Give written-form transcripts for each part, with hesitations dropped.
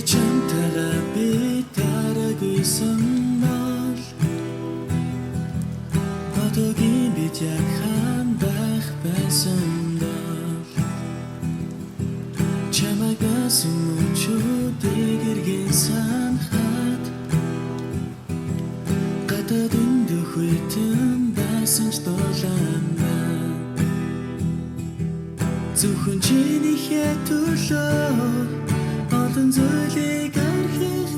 чамтайгаа би дараагүйсэн бол одоогийн бид яг хаан байх байсан бол чамайг басан мөчүүдийг эргэн санахад гадаад өндөх үйтэн байсан ч дулаан зөвхөн чиний хэтүүлөө олон зүйлийг архих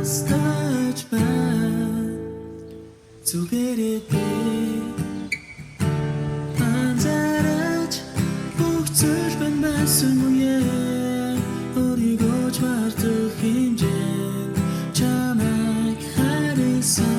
ёстойч байна зүгээрээ би анзаарч бүх зүйл байсан үе өөрийгөө ч мартах хэмжээнд чамайг харсан